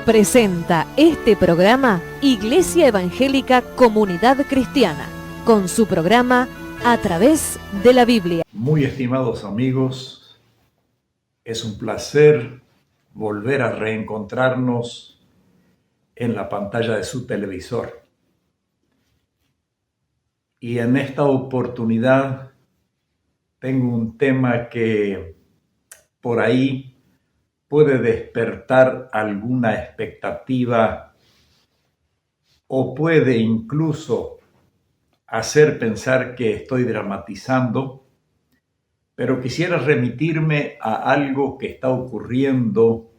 Presenta este programa Iglesia Evangélica Comunidad Cristiana, con su programa A Través de la Biblia. Muy estimados amigos, es un placer volver a reencontrarnos en la pantalla de su televisor. Y en esta oportunidad tengo un tema que por ahí puede despertar alguna expectativa o puede incluso hacer pensar que estoy dramatizando, pero quisiera remitirme a algo que está ocurriendo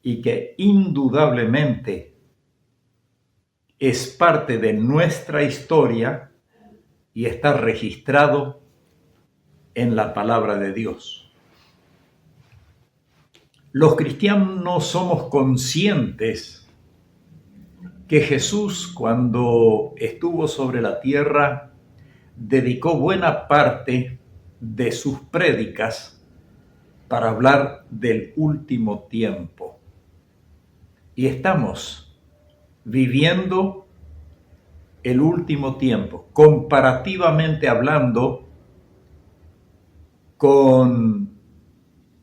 y que indudablemente es parte de nuestra historia y está registrado en la palabra de Dios. Los cristianos somos conscientes que Jesús, cuando estuvo sobre la tierra, dedicó buena parte de sus prédicas para hablar del último tiempo. Y estamos viviendo el último tiempo, comparativamente hablando con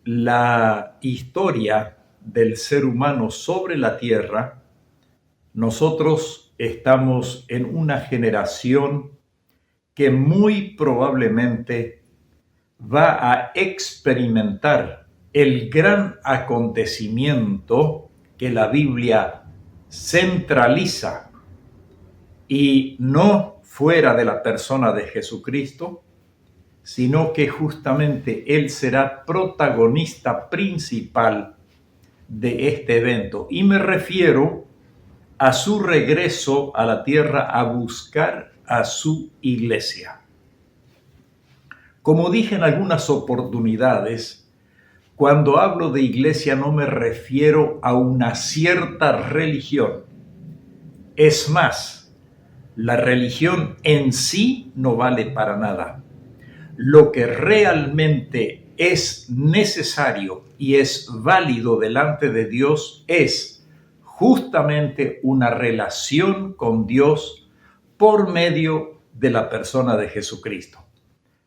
la historia del ser humano sobre la tierra. Nosotros estamos en una generación que muy probablemente va a experimentar el gran acontecimiento que la Biblia centraliza y no fuera de la persona de Jesucristo, sino que justamente Él será protagonista principal de este evento. Y me refiero a su regreso a la tierra a buscar a su iglesia. Como dije en algunas oportunidades, cuando hablo de iglesia no me refiero a una cierta religión. Es más, la religión en sí no vale para nada. Lo que realmente es necesario y es válido delante de Dios es justamente una relación con Dios por medio de la persona de Jesucristo.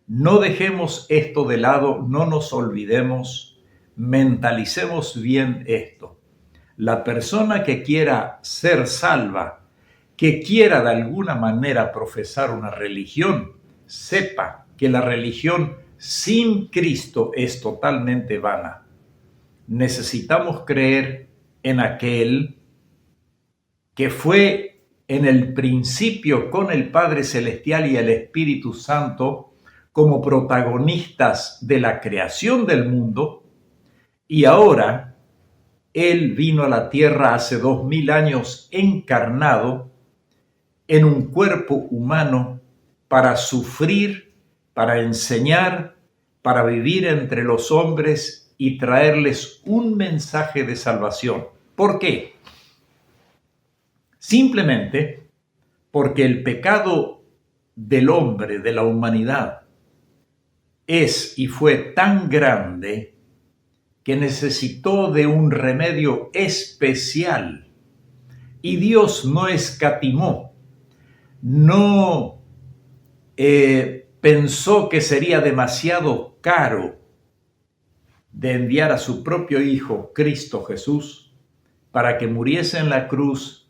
No dejemos esto de lado, no nos olvidemos, mentalicemos bien esto. La persona que quiera ser salva, que quiera de alguna manera profesar una religión, sepa que la religión sin Cristo es totalmente vana. Necesitamos creer en aquel que fue en el principio con el Padre Celestial y el Espíritu Santo como protagonistas de la creación del mundo, y ahora Él vino a la tierra hace 2000 años encarnado en un cuerpo humano para sufrir, para enseñar, para vivir entre los hombres y traerles un mensaje de salvación. ¿Por qué? Simplemente porque el pecado del hombre, de la humanidad, es y fue tan grande que necesitó de un remedio especial. Y Dios no escatimó, no pensó que sería demasiado caro de enviar a su propio Hijo, Cristo Jesús, para que muriese en la cruz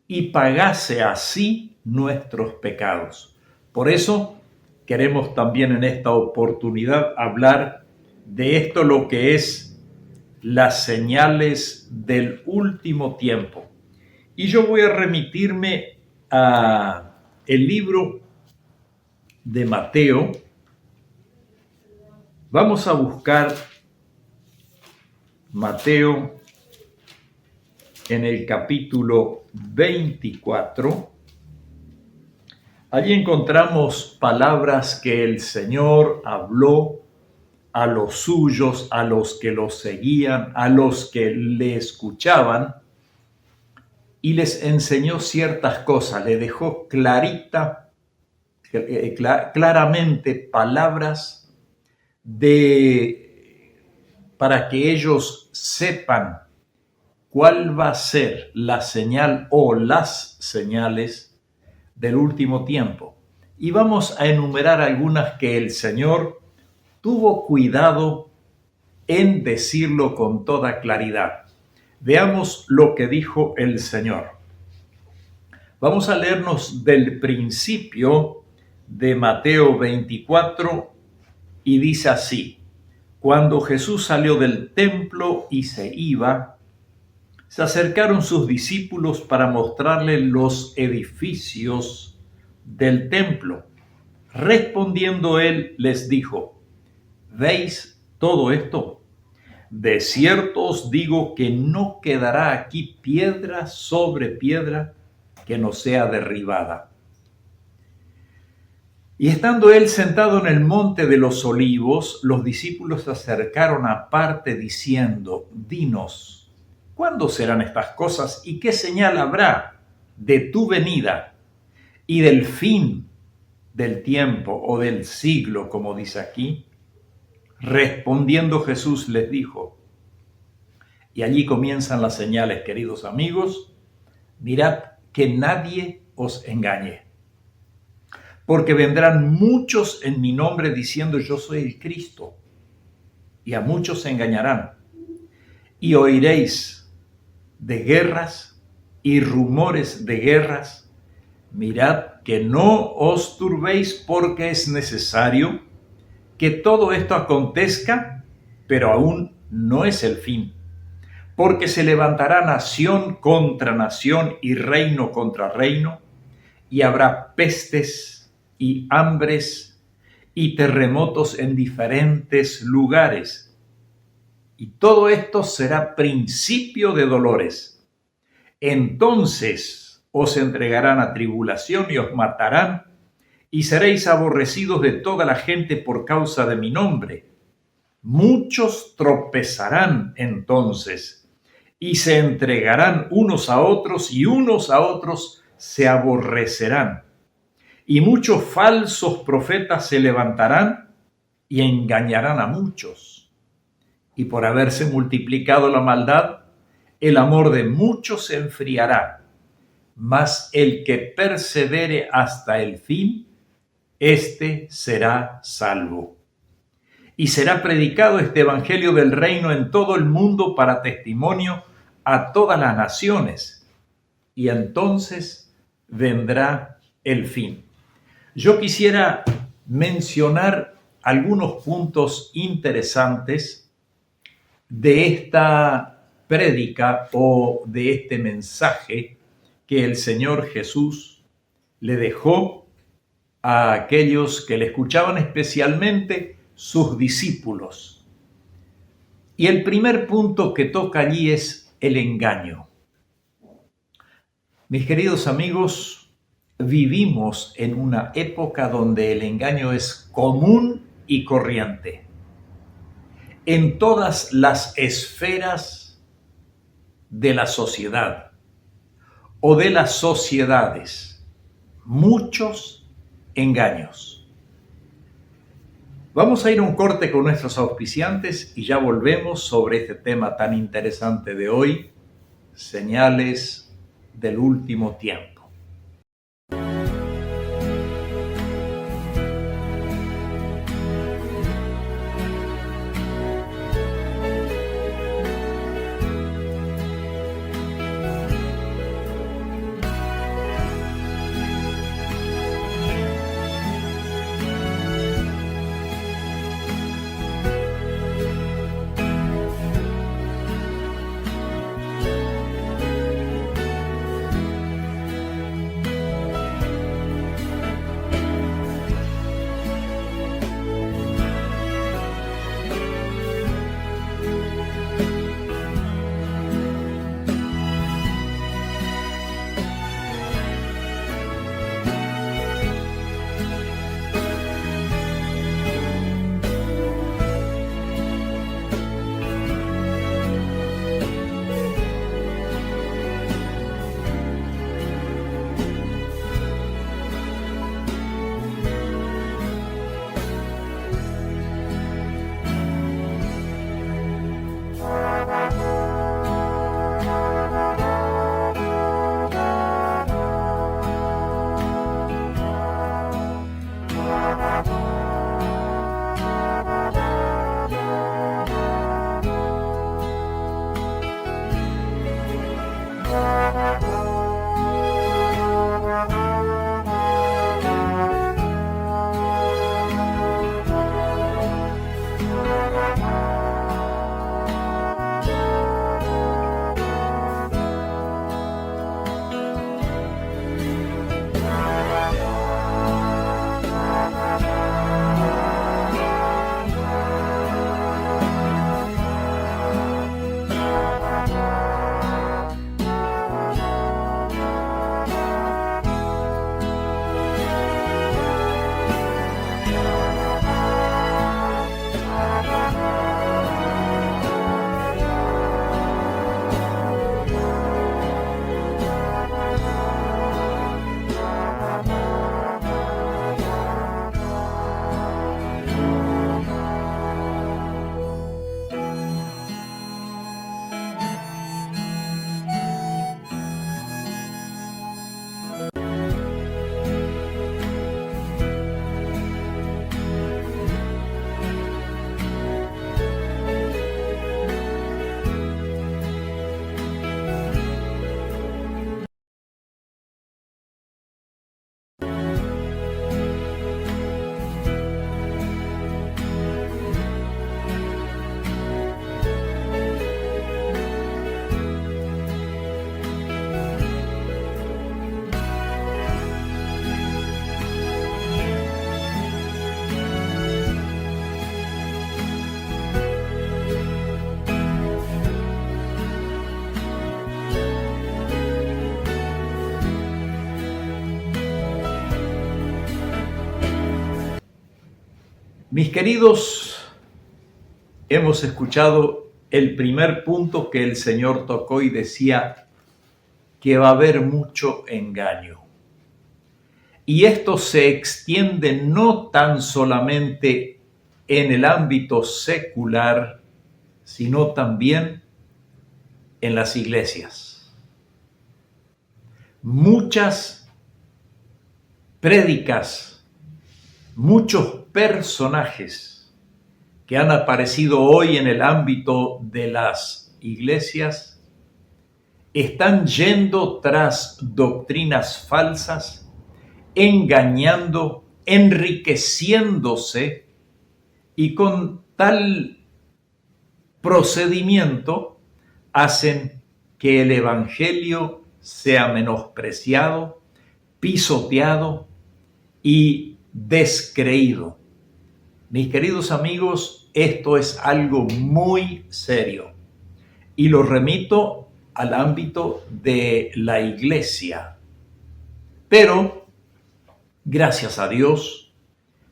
y pagase así nuestros pecados. Por eso queremos también en esta oportunidad hablar de esto, lo que es las señales del último tiempo. Y yo voy a remitirme a el libro de Mateo. Vamos a buscar Mateo en el capítulo 24. Allí encontramos palabras que el Señor habló a los suyos, a los que lo seguían, a los que le escuchaban, y les enseñó ciertas cosas, le dejó claramente palabras para que ellos sepan cuál va a ser la señal o las señales del último tiempo. Y vamos a enumerar algunas que el Señor tuvo cuidado en decirlo con toda claridad. Veamos lo que dijo el Señor. Vamos a leernos del principio de Mateo 24 y dice así: cuando Jesús salió del templo y se iba, se acercaron sus discípulos para mostrarle los edificios del templo. Respondiendo él, les dijo: ¿veis todo esto? De cierto os digo que no quedará aquí piedra sobre piedra que no sea derribada. Y estando él sentado en el monte de los olivos, los discípulos se acercaron aparte diciendo: dinos, ¿cuándo serán estas cosas y qué señal habrá de tu venida y del fin del tiempo o del siglo, como dice aquí? Respondiendo Jesús les dijo, y allí comienzan las señales, queridos amigos: mirad que nadie os engañe, porque vendrán muchos en mi nombre diciendo yo soy el Cristo, y a muchos se engañarán. Y oiréis de guerras y rumores de guerras. Mirad que no os turbéis, porque es necesario que todo esto acontezca, pero aún no es el fin. Porque se levantará nación contra nación y reino contra reino, y habrá pestes y hambres y terremotos en diferentes lugares. Y todo esto será principio de dolores. Entonces os entregarán a tribulación y os matarán, y seréis aborrecidos de toda la gente por causa de mi nombre. Muchos tropezarán entonces, y se entregarán unos a otros, y unos a otros se aborrecerán. Y muchos falsos profetas se levantarán y engañarán a muchos. Y por haberse multiplicado la maldad, el amor de muchos se enfriará. Mas el que persevere hasta el fin, éste será salvo. Y será predicado este evangelio del reino en todo el mundo para testimonio a todas las naciones. Y entonces vendrá el fin. Yo quisiera mencionar algunos puntos interesantes de esta prédica o de este mensaje que el Señor Jesús le dejó a aquellos que le escuchaban, especialmente sus discípulos. Y el primer punto que toca allí es el engaño. Mis queridos amigos, vivimos en una época donde el engaño es común y corriente. En todas las esferas de la sociedad o de las sociedades, muchos engaños. Vamos a ir a un corte con nuestros auspiciantes y ya volvemos sobre este tema tan interesante de hoy, señales del último tiempo. Mis queridos, hemos escuchado el primer punto que el Señor tocó y decía que va a haber mucho engaño. Y esto se extiende no tan solamente en el ámbito secular, sino también en las iglesias. Muchas prédicas, muchos personajes que han aparecido hoy en el ámbito de las iglesias están yendo tras doctrinas falsas, engañando, enriqueciéndose, y con tal procedimiento hacen que el evangelio sea menospreciado, pisoteado y descreído. Mis queridos amigos, esto es algo muy serio y lo remito al ámbito de la iglesia. Pero, gracias a Dios,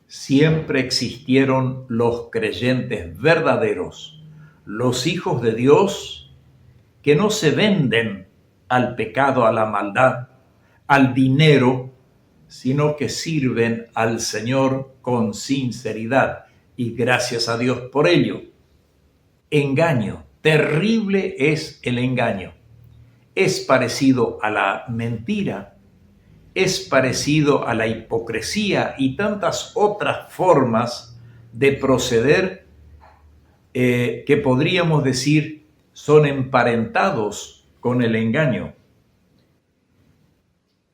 siempre existieron los creyentes verdaderos, los hijos de Dios, que no se venden al pecado, a la maldad, al dinero, sino que sirven al Señor con sinceridad, y gracias a Dios por ello. Engaño, terrible es el engaño. Es parecido a la mentira, es parecido a la hipocresía y tantas otras formas de proceder que podríamos decir son emparentados con el engaño.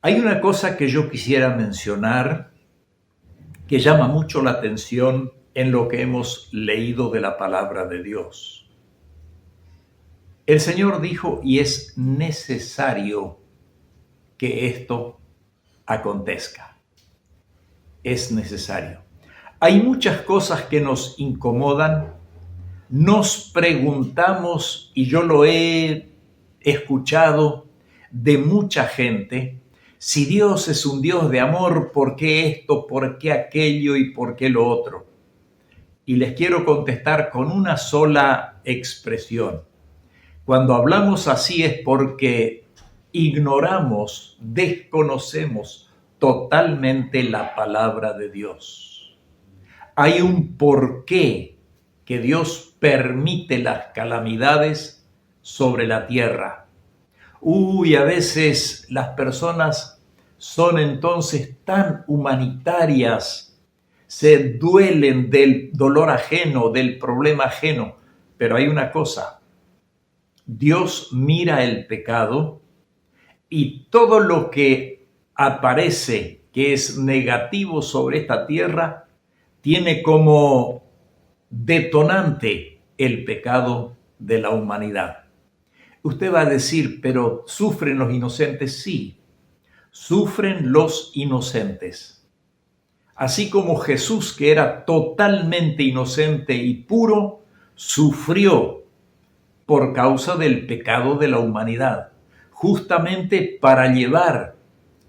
Hay una cosa que yo quisiera mencionar que llama mucho la atención en lo que hemos leído de la palabra de Dios. El Señor dijo, y es necesario que esto acontezca. Es necesario. Hay muchas cosas que nos incomodan. Nos preguntamos, y yo lo he escuchado de mucha gente, si Dios es un Dios de amor, ¿por qué esto, por qué aquello y por qué lo otro? Y les quiero contestar con una sola expresión. Cuando hablamos así es porque ignoramos, desconocemos totalmente la palabra de Dios. Hay un porqué que Dios permite las calamidades sobre la tierra. A veces las personas son entonces tan humanitarias, se duelen del dolor ajeno, del problema ajeno, pero hay una cosa, Dios mira el pecado y todo lo que aparece que es negativo sobre esta tierra tiene como detonante el pecado de la humanidad. Usted va a decir, pero ¿sufren los inocentes? Sí, sufren los inocentes. Así como Jesús, que era totalmente inocente y puro, sufrió por causa del pecado de la humanidad, justamente para llevar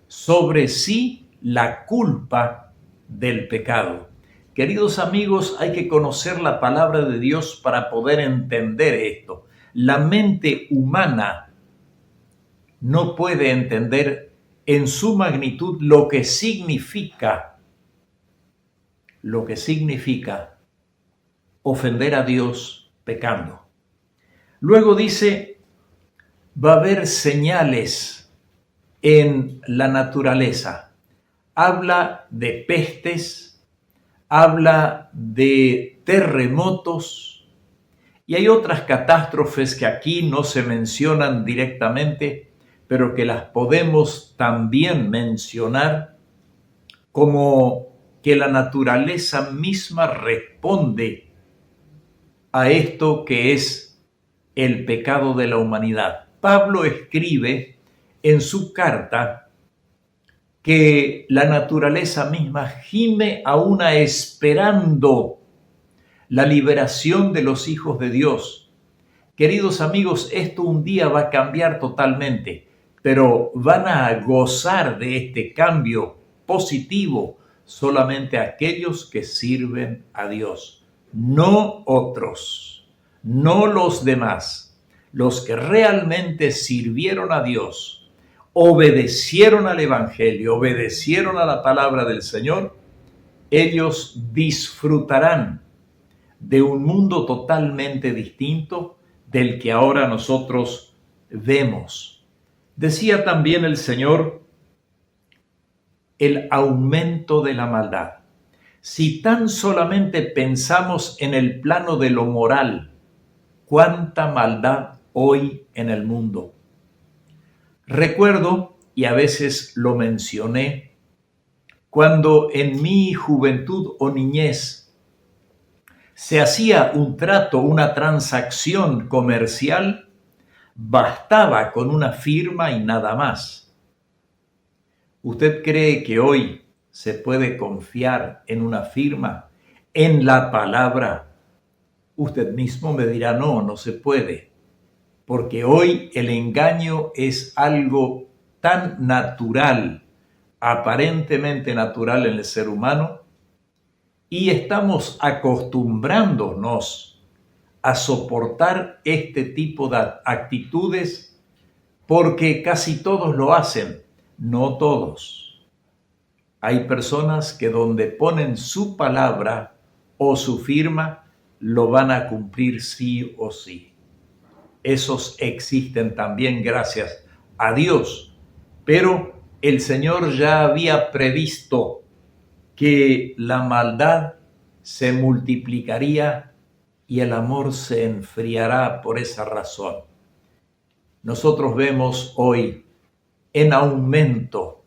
sobre sí la culpa del pecado. Queridos amigos, hay que conocer la palabra de Dios para poder entender esto. La mente humana no puede entender en su magnitud lo que significa ofender a Dios pecando. Luego dice, va a haber señales en la naturaleza. Habla de pestes, habla de terremotos y hay otras catástrofes que aquí no se mencionan directamente, pero que las podemos también mencionar, como que la naturaleza misma responde a esto que es el pecado de la humanidad. Pablo escribe en su carta que la naturaleza misma gime aún esperando la liberación de los hijos de Dios. Queridos amigos, esto un día va a cambiar totalmente, pero van a gozar de este cambio positivo solamente aquellos que sirven a Dios, no otros, no los demás. Los que realmente sirvieron a Dios, obedecieron al Evangelio, obedecieron a la palabra del Señor, ellos disfrutarán de un mundo totalmente distinto del que ahora nosotros vemos. Decía también el Señor, el aumento de la maldad. Si tan solamente pensamos en el plano de lo moral, cuánta maldad hoy en el mundo. Recuerdo, y a veces lo mencioné, cuando en mi juventud o niñez se hacía un trato, una transacción comercial, bastaba con una firma y nada más. ¿Usted cree que hoy se puede confiar en una firma, en la palabra? Usted mismo me dirá, no se puede. Porque hoy el engaño es algo tan natural, aparentemente natural en el ser humano, y estamos acostumbrándonos a soportar este tipo de actitudes porque casi todos lo hacen, no todos. Hay personas que donde ponen su palabra o su firma, lo van a cumplir sí o sí. Esos existen también, gracias a Dios. Pero el Señor ya había previsto que la maldad se multiplicaría y el amor se enfriará por esa razón. Nosotros vemos hoy en aumento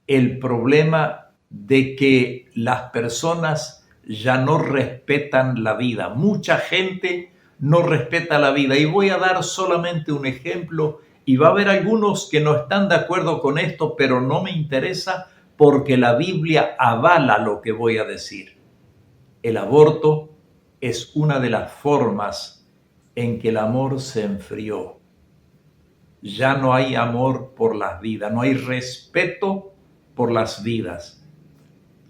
el problema de que las personas ya no respetan la vida. Mucha gente no respeta la vida. Y voy a dar solamente un ejemplo, y va a haber algunos que no están de acuerdo con esto, pero no me interesa porque la Biblia avala lo que voy a decir. El aborto es una de las formas en que el amor se enfrió. Ya no hay amor por las vidas, no hay respeto por las vidas.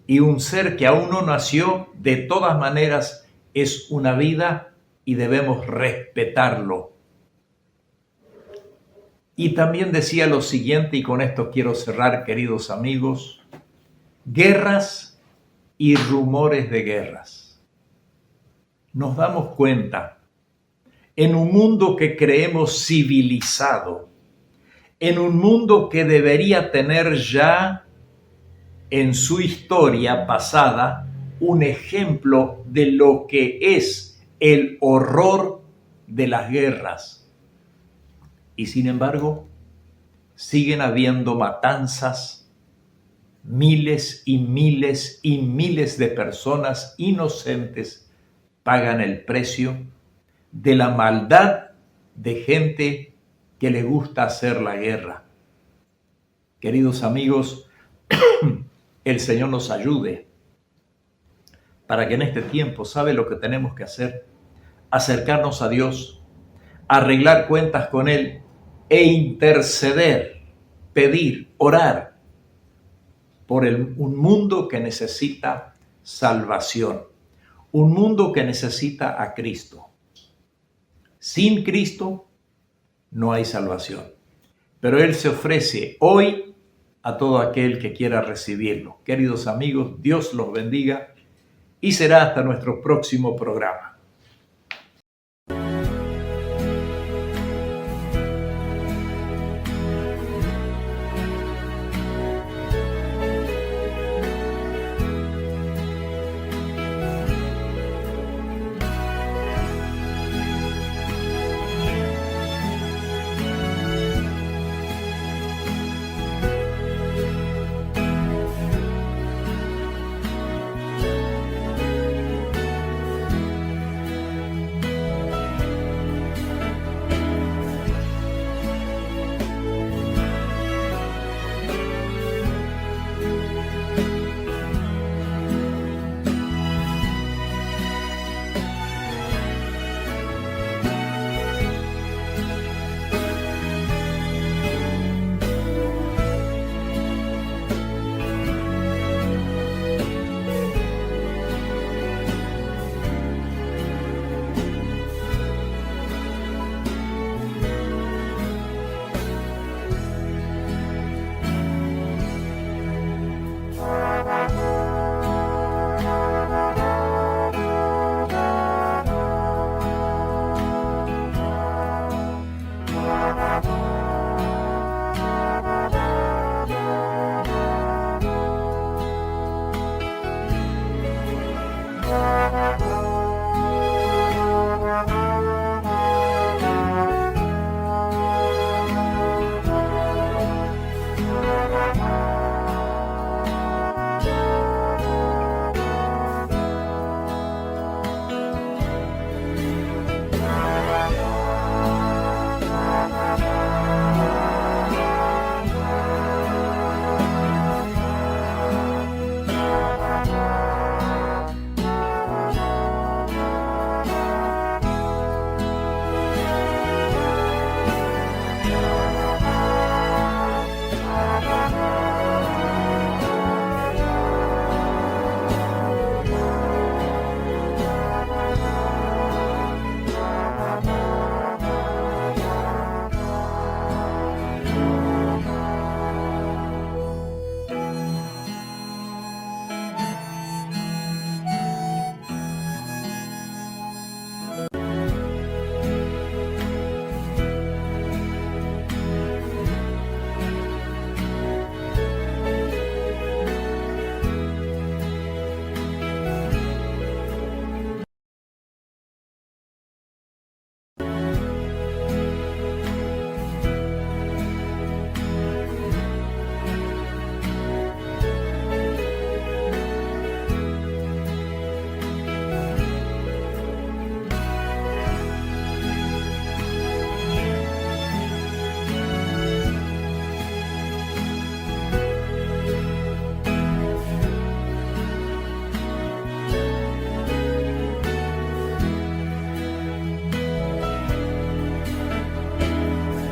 Y un ser que aún no nació, de todas maneras, es una vida y debemos respetarlo. Y también decía lo siguiente, y con esto quiero cerrar, queridos amigos: guerras y rumores de guerras. Nos damos cuenta, en un mundo que creemos civilizado, en un mundo que debería tener ya en su historia pasada un ejemplo de lo que es el horror de las guerras. Y sin embargo, siguen habiendo matanzas, miles y miles y miles de personas inocentes pagan el precio de la maldad de gente que le gusta hacer la guerra. Queridos amigos, el Señor nos ayude para que en este tiempo, ¿sabe lo que tenemos que hacer? Acercarnos a Dios, arreglar cuentas con Él e interceder, pedir, orar por un mundo que necesita salvación. Un mundo que necesita a Cristo. Sin Cristo no hay salvación. Pero Él se ofrece hoy a todo aquel que quiera recibirlo. Queridos amigos, Dios los bendiga y será hasta nuestro próximo programa.